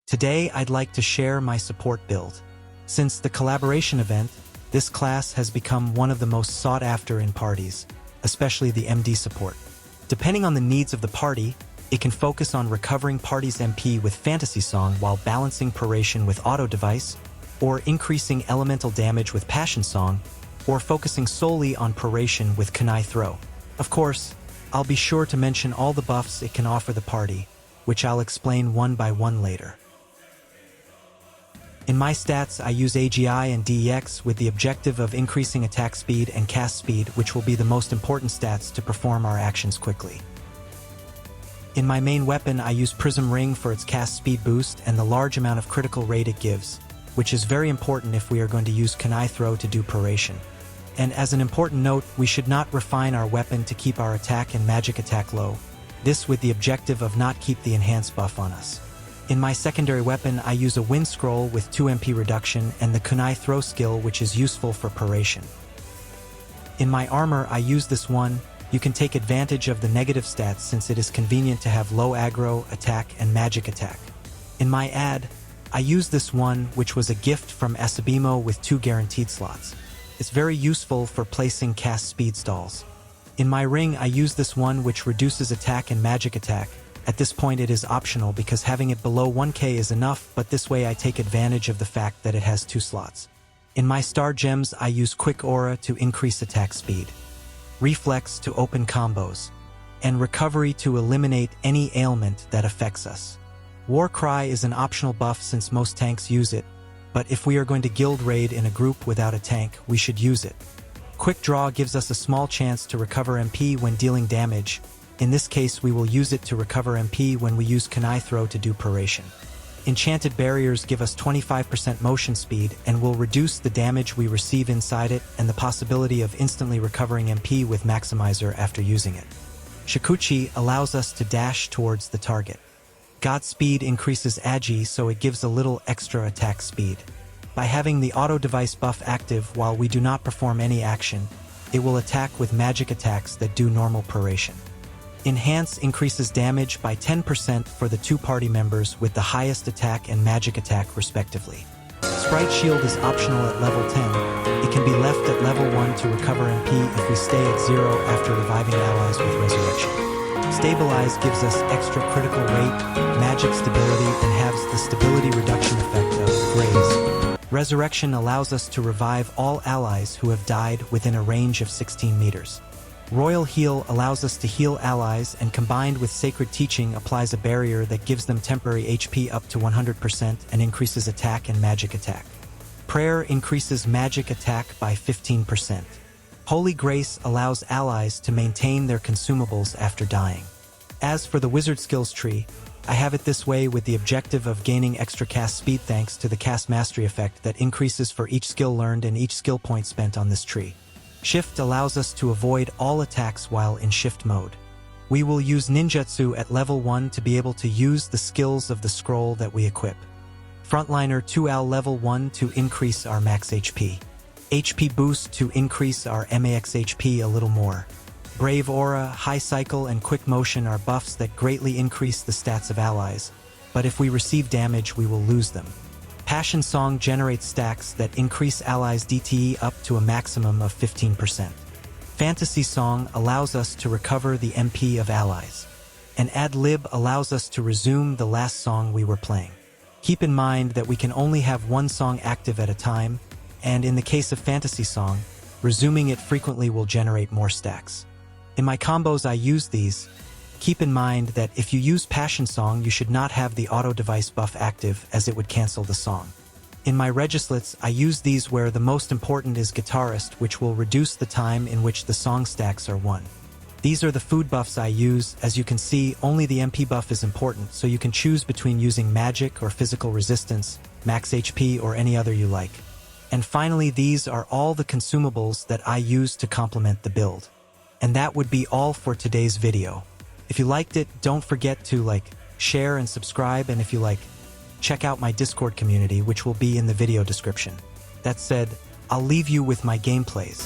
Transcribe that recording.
Today I'd like to share my support build. Since the collaboration event, this class has become one of the most sought after in parties, especially the MD support. Depending on the needs of the party, it can focus on recovering party's MP with Fantasy Song while balancing Proration with Auto Device, or increasing elemental damage with Passion Song, or focusing solely on Proration with Kunai Throw. Of course, I'll be sure to mention all the buffs it can offer the party, which I'll explain one by one later. In my stats, I use AGI and DEX with the objective of increasing attack speed and cast speed, which will be the most important stats to perform our actions quickly. In my main weapon, I use Prism Ring for its cast speed boost and the large amount of critical rate it gives, which is very important if we are going to use Kunai Throw to do Proration. And as an important note, we should not refine our weapon to keep our attack and magic attack low, this with the objective of not keep the enhanced buff on us. In my secondary weapon, I use a Wind Scroll with 2 MP reduction and the Kunai Throw skill, which is useful for Proration. In my armor, I use this one. You can take advantage of the negative stats since it is convenient to have low aggro, attack, and magic attack. In my ad, I use this one, which was a gift from Asabimo with 2 guaranteed slots. It's very useful for placing cast speed stalls. In my ring, I use this one, which reduces attack and magic attack. At this point it is optional because having it below 1k is enough, but this way I take advantage of the fact that it has 2 slots. In my star gems, I use Quick Aura to increase attack speed, Reflex to open combos, and Recovery to eliminate any ailment that affects us. War Cry is an optional buff since most tanks use it, but if we are going to guild raid in a group without a tank, we should use it. Quick Draw gives us a small chance to recover MP when dealing damage. In this case, we will use it to recover MP when we use Kunai Throw to do Proration. Enchanted Barriers give us 25% motion speed and will reduce the damage we receive inside it and the possibility of instantly recovering MP with Maximizer after using it. Shikuchi allows us to dash towards the target. Godspeed increases Agi, so it gives a little extra attack speed. By having the Auto Device buff active while we do not perform any action, it will attack with magic attacks that do normal Proration. Enhance increases damage by 10% for the 2 party members with the highest attack and magic attack respectively. Sprite Shield is optional at level 10. It can be left at level 1 to recover MP if we stay at 0 after reviving allies with Resurrection. Stabilize gives us extra critical rate, magic stability, and halves the stability reduction effect of Graze. Resurrection allows us to revive all allies who have died within a range of 16 meters. Royal Heal allows us to heal allies, and combined with Sacred Teaching applies a barrier that gives them temporary HP up to 100% and increases attack and magic attack. Prayer increases magic attack by 15%. Holy Grace allows allies to maintain their consumables after dying. As for the Wizard Skills tree, I have it this way with the objective of gaining extra cast speed thanks to the Cast Mastery effect that increases for each skill learned and each skill point spent on this tree. Shift allows us to avoid all attacks while in shift mode. We will use Ninjutsu at level 1 to be able to use the skills of the scroll that we equip. Frontliner 2Al level 1 to increase our max HP. HP boost to increase our max HP a little more. Brave Aura, High Cycle, and Quick Motion are buffs that greatly increase the stats of allies, but if we receive damage we will lose them. Passion Song generates stacks that increase allies' DTE up to a maximum of 15%. Fantasy Song allows us to recover the MP of allies. And Ad Lib allows us to resume the last song we were playing. Keep in mind that we can only have 1 song active at a time, and in the case of Fantasy Song, resuming it frequently will generate more stacks. In my combos I use these. Keep in mind that if you use Passion Song, you should not have the Auto Device buff active, as it would cancel the song. In my Registlets, I use these where the most important is Guitarist, which will reduce the time in which the song stacks are won. These are the food buffs I use. As you can see, only the MP buff is important, so you can choose between using magic or physical resistance, max HP, or any other you like. And finally, these are all the consumables that I use to complement the build. And that would be all for today's video. If you liked it, don't forget to share and subscribe, and if you check out my Discord community, which will be in the video description. That said, I'll leave you with my gameplays.